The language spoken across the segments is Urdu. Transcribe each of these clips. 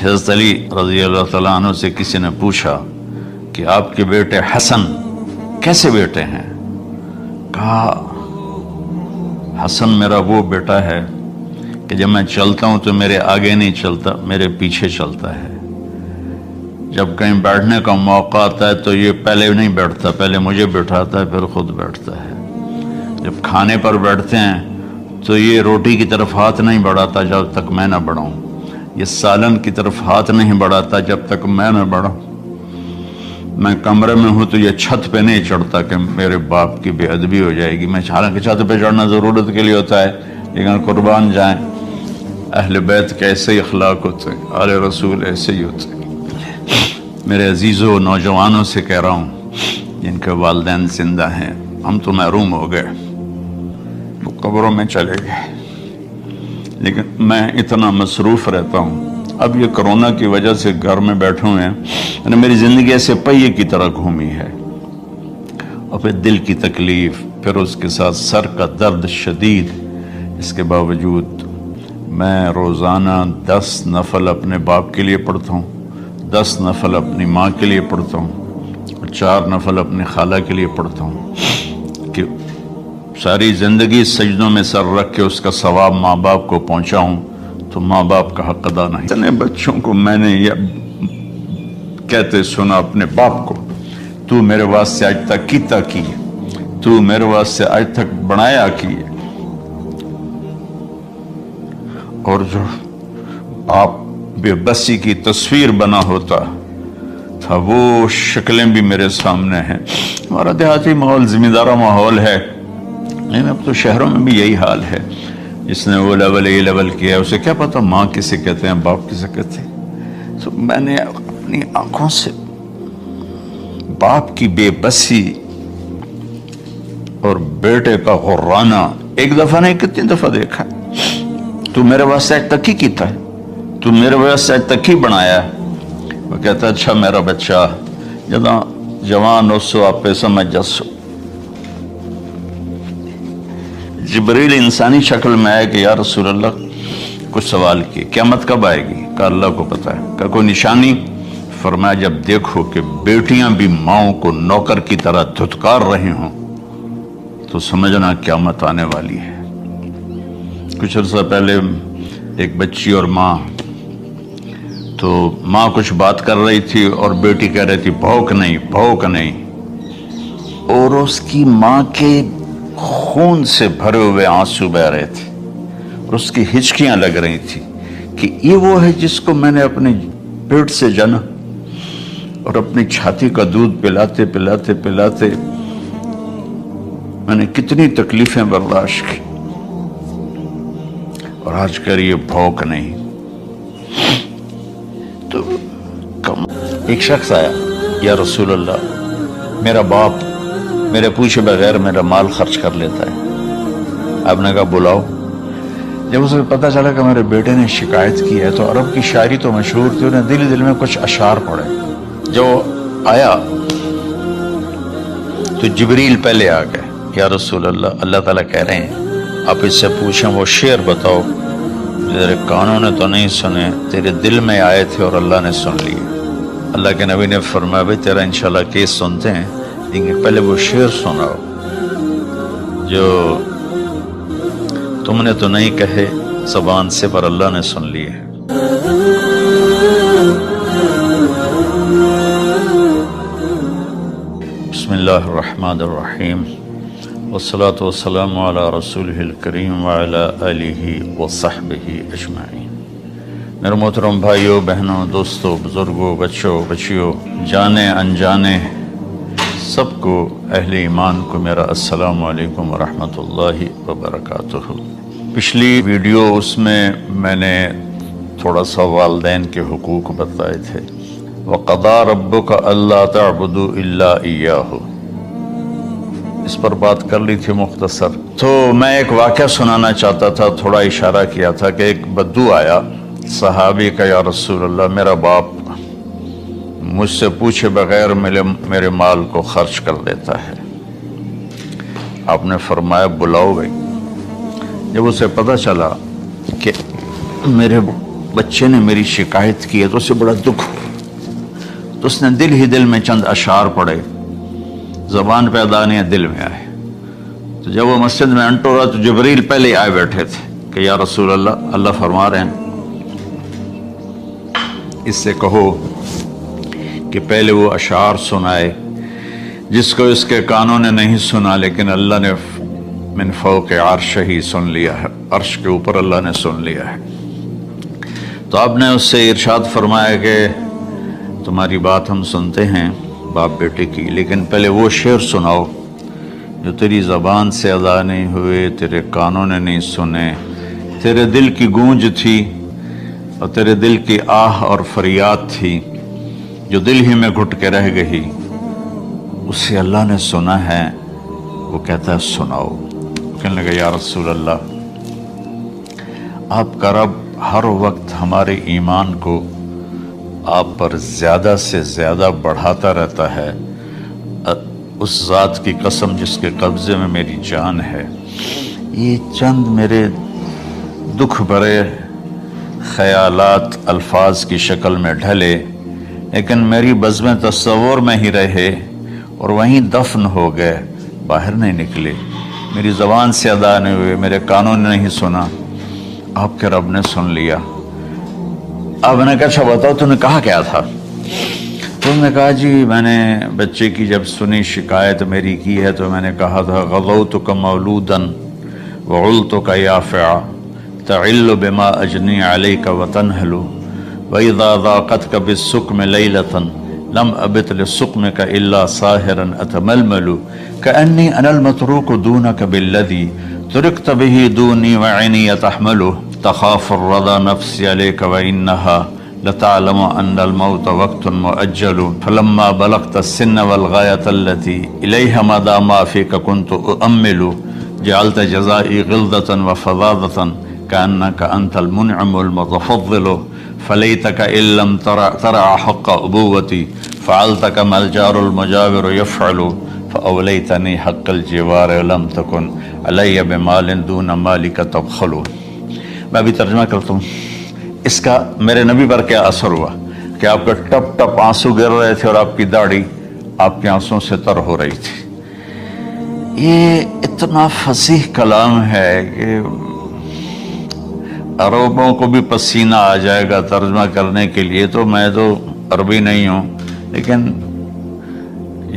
حضرت علی رضی اللہ تعالیٰ عنہ سے کسی نے پوچھا کہ آپ کے بیٹے حسن کیسے بیٹے ہیں؟ کہا حسن میرا وہ بیٹا ہے کہ جب میں چلتا ہوں تو میرے آگے نہیں چلتا، میرے پیچھے چلتا ہے۔ جب کہیں بیٹھنے کا موقع آتا ہے تو یہ پہلے نہیں بیٹھتا، پہلے مجھے بٹھاتا ہے پھر خود بیٹھتا ہے۔ جب کھانے پر بیٹھتے ہیں تو یہ روٹی کی طرف ہاتھ نہیں بڑھاتا جب تک میں نہ بڑھاؤں، یہ سالن کی طرف ہاتھ نہیں بڑھاتا جب تک میں نہ بڑھاؤں۔ میں کمرے میں ہوں تو یہ چھت پہ نہیں چڑھتا کہ میرے باپ کی بے ادبی ہو جائے گی۔ میں حالانکہ چھت پہ چڑھنا ضرورت کے لیے ہوتا ہے، لیکن قربان جائیں اہل بیت کے ایسے ہی اخلاق ہوتے ہیں، آل رسول ایسے ہی ہوتے ہیں۔ میرے عزیزوں نوجوانوں سے کہہ رہا ہوں جن کے والدین زندہ ہیں، ہم تو محروم ہو گئے، وہ قبروں میں چلے گئے، لیکن میں اتنا مصروف رہتا ہوں۔ اب یہ کرونا کی وجہ سے گھر میں بیٹھے ہوئے ہیں، یعنی میری زندگی ایسے پہیے کی طرح گھومی ہے، اور پھر دل کی تکلیف، پھر اس کے ساتھ سر کا درد شدید۔ اس کے باوجود میں روزانہ 10 نفل اپنے باپ کے لیے پڑھتا ہوں، 10 نفل اپنی ماں کے لیے پڑھتا ہوں، اور 4 نفل اپنی خالہ کے لیے پڑھتا ہوں کہ ساری زندگی سجدوں میں سر رکھ کے اس کا ثواب ماں باپ کو پہنچاؤں، تو ماں باپ کا حق ادا نہیں۔ اتنے بچوں کو میں نے یہ کہتے سنا اپنے باپ کو، تو میرے واسطے آج تک کیتا کی، تو میرے واسطے آج تک بنایا کی، اور جو آپ بے بسی کی تصویر بنا ہوتا تھا وہ شکلیں بھی میرے سامنے ہیں۔ ہمارا دیہاتی ماحول زمین دارہ ماحول ہے، لیکن اب تو شہروں میں بھی یہی حال ہے۔ جس نے وہ لیول اے لیول کیا ہے اسے کیا پتا ماں کسے کہتے ہیں، باپ کسے کہتے ہیں۔ تو میں نے اپنی آنکھوں سے باپ کی بے بسی اور بیٹے کا غرانہ ایک دفعہ نہیں کتنی دفعہ دیکھا۔ تو میرے واسطے آج تک ہی کیتا ہے، تو میرے واسطے آج تک ہی بنایا ہے۔ وہ کہتا ہے اچھا میرا بچہ جداں جوان ہو سو آپ پہ سمجھ جسو۔ جبریل انسانی شکل میں آئے کہ یا رسول اللہ کچھ سوال کیے، قیامت کب آئے گی؟ کہا اللہ کو پتہ ہے۔ کہا کوئی نشانی؟ فرمایا جب دیکھو کہ بیٹیاں بھی ماؤں کو نوکر کی طرح دھتکار رہی ہوں تو سمجھنا قیامت آنے والی ہے۔ کچھ عرصہ پہلے ایک بچی اور ماں، تو ماں کچھ بات کر رہی تھی اور بیٹی کہہ رہی تھی بھوک نہیں بھوک نہیں، اور اس کی ماں کے خون سے بھرے ہوئے آنسو بہ رہے تھے اور اس کی ہچکیاں لگ رہی تھی کہ یہ وہ ہے جس کو میں نے اپنے پیٹ سے جنا، اور اپنی چھاتی کا دودھ پلاتے پلاتے پلاتے میں نے کتنی تکلیفیں برداشت کی، اور آج کر یہ بھوک نہیں۔ تو ایک شخص آیا، یا رسول اللہ میرا باپ میرے پوچھے بغیر میرا مال خرچ کر لیتا ہے۔ آپ نے کہا بلاؤ۔ جب اسے پتہ چلا کہ میرے بیٹے نے شکایت کی ہے تو عرب کی شاعری تو مشہور تھی، انہیں دل میں کچھ اشعار پڑھے۔ جو آیا تو جبریل پہلے آ گئے، یا رسول اللہ اللہ تعالیٰ کہہ رہے ہیں آپ اس سے پوچھیں وہ شعر بتاؤ تیرے کانوں نے تو نہیں سنے، تیرے دل میں آئے تھے اور اللہ نے سن لیے۔ اللہ کے نبی نے فرمایا بھائی تیرا انشاءاللہ کیس سنتے ہیں، لیکن پہلے وہ شعر سناؤ جو تم نے تو نہیں کہے زبان سے پر اللہ نے سن لیے۔ بسم اللہ الرحمن الرحیم، والصلاة والسلام علی رسولہ الکریم وعلی آلہ وصحبہ اجمعین۔ میرے محترم بھائیوں بہنوں دوستوں بزرگوں بچوں بچیوں جانے انجانے سب کو اہل ایمان کو میرا السلام علیکم ورحمۃ اللہ وبرکاتہ۔ پچھلی ویڈیو اس میں نے تھوڑا سا والدین کے حقوق بتائے تھے۔ وَقَضَىٰ رَبُّكَ أَلَّا تَعْبُدُوا إِلَّا إِيَّاهُ، اس پر بات کر لی تھی مختصر۔ تو میں ایک واقعہ سنانا چاہتا تھا، تھوڑا اشارہ کیا تھا کہ ایک بدو آیا صحابی کا، یا رسول اللہ میرا باپ مجھ سے پوچھے بغیر میرے مال کو خرچ کر دیتا ہے۔ آپ نے فرمایا بلاؤ گئی۔ جب اسے پتہ چلا کہ میرے بچے نے میری شکایت کی ہے تو اسے بڑا دکھ ہو، تو اس نے دل ہی دل میں چند اشعار پڑھے، زبان پہ ادا نہیں دل میں آئے۔ تو جب وہ مسجد میں انٹر ہوا تو جبریل پہلے آئے بیٹھے تھے کہ یا رسول اللہ، اللہ فرما رہے ہیں اس سے کہو کہ پہلے وہ اشعار سنائے جس کو اس کے کانوں نے نہیں سنا، لیکن اللہ نے من فوق عرش ہی سن لیا ہے، عرش کے اوپر اللہ نے سن لیا ہے۔ تو آپ نے اس سے ارشاد فرمایا کہ تمہاری بات ہم سنتے ہیں باپ بیٹے کی، لیکن پہلے وہ شعر سناؤ جو تیری زبان سے ادا نہیں ہوئے، تیرے کانوں نے نہیں سنے، تیرے دل کی گونج تھی اور تیرے دل کی آہ اور فریاد تھی جو دل ہی میں گھٹ کے رہ گئی، اسے اللہ نے سنا ہے۔ وہ کہتا ہے سناؤ۔ کہنے لگا یا رسول اللہ، آپ کا رب ہر وقت ہمارے ایمان کو آپ پر زیادہ سے زیادہ بڑھاتا رہتا ہے، اس ذات کی قسم جس کے قبضے میں میری جان ہے۔ یہ چند میرے دکھ بھرے خیالات الفاظ کی شکل میں ڈھلے، لیکن میری بزم تصور میں ہی رہے اور وہیں دفن ہو گئے، باہر نہیں نکلے، میری زبان سے ادا نہیں ہوئے، میرے کانوں نے نہیں سنا، آپ کے رب نے سن لیا۔ آپ نے کہا اچھا بتاؤ تو نے کہا کیا تھا؟ تو نے کہا جی میں نے بچے کی جب سنی شکایت میری کی ہے تو میں نے کہا تھا غضوتک مولودا وعلتک یافعا تعل بما اجنی علیک وتنہل وإذا ضاقتك بالسقم ليلة لم أبت لسقمك إلا ساهرا أتململ كأني أنا المتروك دونك بالذي تركت به دوني وعيني تحمله تخاف الرضا نفسي عليك وإنها لتعلم أن الموت وقت مؤجل فلما بلغت السن والغاية التي إليها مدى ما فيك كنت أؤمل جعلت جزائي غلظة وفظاظة كأنك أنت المنعم المتفضل فليتك إن لم ترع حق أبوتي فعلت كما الجار المجاور يفعل فأوليتني حق الجوار ولم تكن علي بمال دون مالك تبخل۔ میں بھی ترجمہ کرتا ہوں۔ اس کا میرے نبی پر کیا اثر ہوا کہ آپ کے ٹپ ٹپ آنسو گر رہے تھے اور آپ کی داڑھی آپ کے آنسوں سے تر ہو رہی تھی۔ یہ اتنا فصیح کلام ہے کہ عربوں کو بھی پسینہ آ جائے گا ترجمہ کرنے کے لیے، تو میں تو عربی نہیں ہوں، لیکن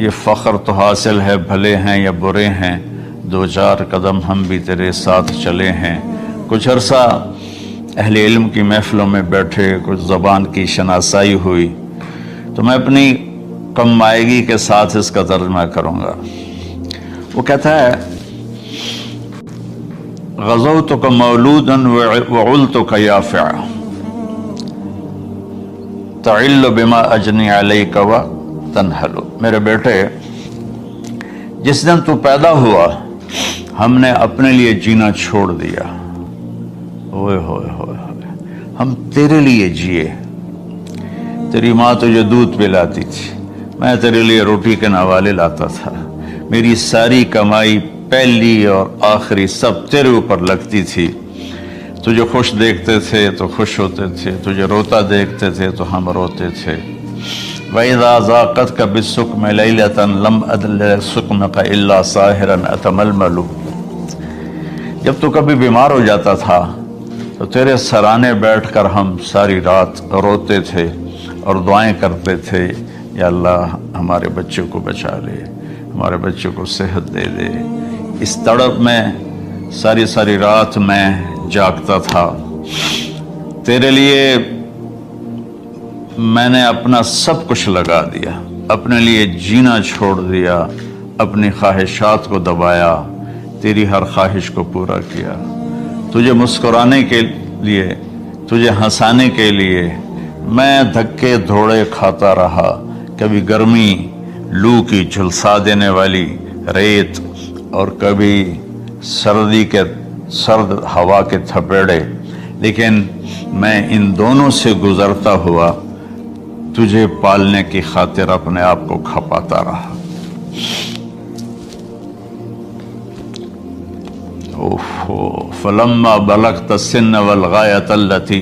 یہ فخر تو حاصل ہے، بھلے ہیں یا برے ہیں، دو چار قدم ہم بھی تیرے ساتھ چلے ہیں۔ کچھ عرصہ اہل علم کی محفلوں میں بیٹھے، کچھ زبان کی شناسائی ہوئی، تو میں اپنی کم مائگی کے ساتھ اس کا ترجمہ کروں گا۔ وہ کہتا ہے غزوتک مولودا وعلتک یافعا تعل بما اجنی علیک وتنہل۔ میرے بیٹے، جس دن تو پیدا ہوا ہم نے اپنے لیے جینا چھوڑ دیا، ہوئے ہوئے ہوئے ہوئے، ہم تیرے لیے جیے۔ تیری ماں تجھے دودھ پلاتی تھی، میں تیرے لیے روٹی کے نوالے لاتا تھا، میری ساری کمائی پہلی اور آخری سب تیرے اوپر لگتی تھی۔ تجھے خوش دیکھتے تھے تو خوش ہوتے تھے، تجھے روتا دیکھتے تھے تو ہم روتے تھے۔ وَإِذَا ضَاقَتْكَ بِالسُّقْمِ لَيْلَةً لَمْ أَدْلِ سُقْمَكَ إِلَّا سَاهِرًا أَتَمَلْمَلُ۔ جب تو کبھی بیمار ہو جاتا تھا تو تیرے سرانے بیٹھ کر ہم ساری رات روتے تھے اور دعائیں کرتے تھے، یا اللہ ہمارے بچوں کو بچا لے، ہمارے بچوں کو صحت دے دے۔ اس تڑپ میں ساری ساری رات میں جاگتا تھا، تیرے لیے میں نے اپنا سب کچھ لگا دیا، اپنے لیے جینا چھوڑ دیا، اپنی خواہشات کو دبایا، تیری ہر خواہش کو پورا کیا، تجھے مسکرانے کے لیے، تجھے ہنسانے کے لیے میں دھکے دھوڑے کھاتا رہا، کبھی گرمی لو کی جھلسا دینے والی ریت اور کبھی سردی کے سرد ہوا کے تھپیڑے، لیکن میں ان دونوں سے گزرتا ہوا تجھے پالنے کی خاطر اپنے آپ کو کھپاتا رہا۔ فلما بلغت السن والغایۃ التی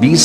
20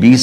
20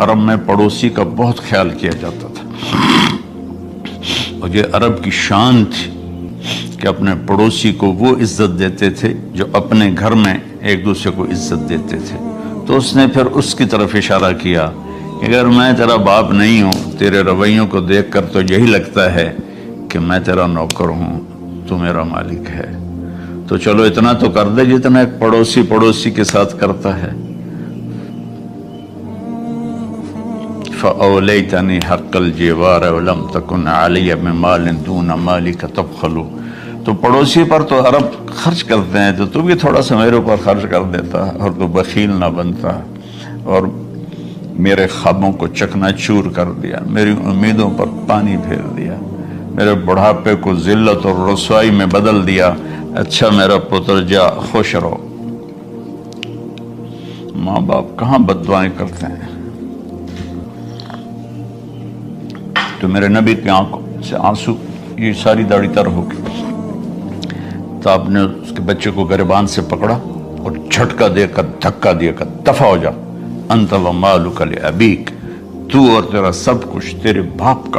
عرب میں پڑوسی کا بہت خیال کیا جاتا تھا، اور یہ عرب کی شان تھی کہ اپنے پڑوسی کو وہ عزت دیتے تھے جو اپنے گھر میں ایک دوسرے کو عزت دیتے تھے۔ تو اس نے پھر اس کی طرف اشارہ کیا کہ اگر میں تیرا باپ نہیں ہوں، تیرے رویوں کو دیکھ کر تو یہی لگتا ہے کہ میں تیرا نوکر ہوں، تو میرا مالک ہے، تو چلو اتنا تو کر دے جتنا ایک پڑوسی کے ساتھ کرتا ہے۔ فَأَوْلَيْتَنِي حَقَّ الْجِوَارِ وَلَمْ تَكُنْ عَلَيَّ بِمَالٍ دُونَ مَالِكَ تَبْخَلُ۔ تو پڑوسی پر تو عرب خرچ کرتے ہیں، تو بھی تھوڑا سا میرے اوپر خرچ کر دیتا، اور تو بخیل نہ بنتا، اور میرے خوابوں کو چکنا چور کر دیا، میری امیدوں پر پانی پھیر دیا، میرے بڑھاپے کو ذلت اور رسوائی میں بدل دیا۔ اچھا میرا پتر جا خوش رہو۔ ماں باپ کہاں بد دعائیں کرتے ہیں؟ تو میرے نبی کی آنکھوں سے آنسو، یہ ساری داڑھی تر ہو گئی، تو آپ نے اس کے بچے کو گریبان سے پکڑا اور جھٹکا دے کر دھکا دے کر دفع ہو جا، انت و مالک لابیک، تو اور تیرا سب کچھ تیرے باپ کا ہے۔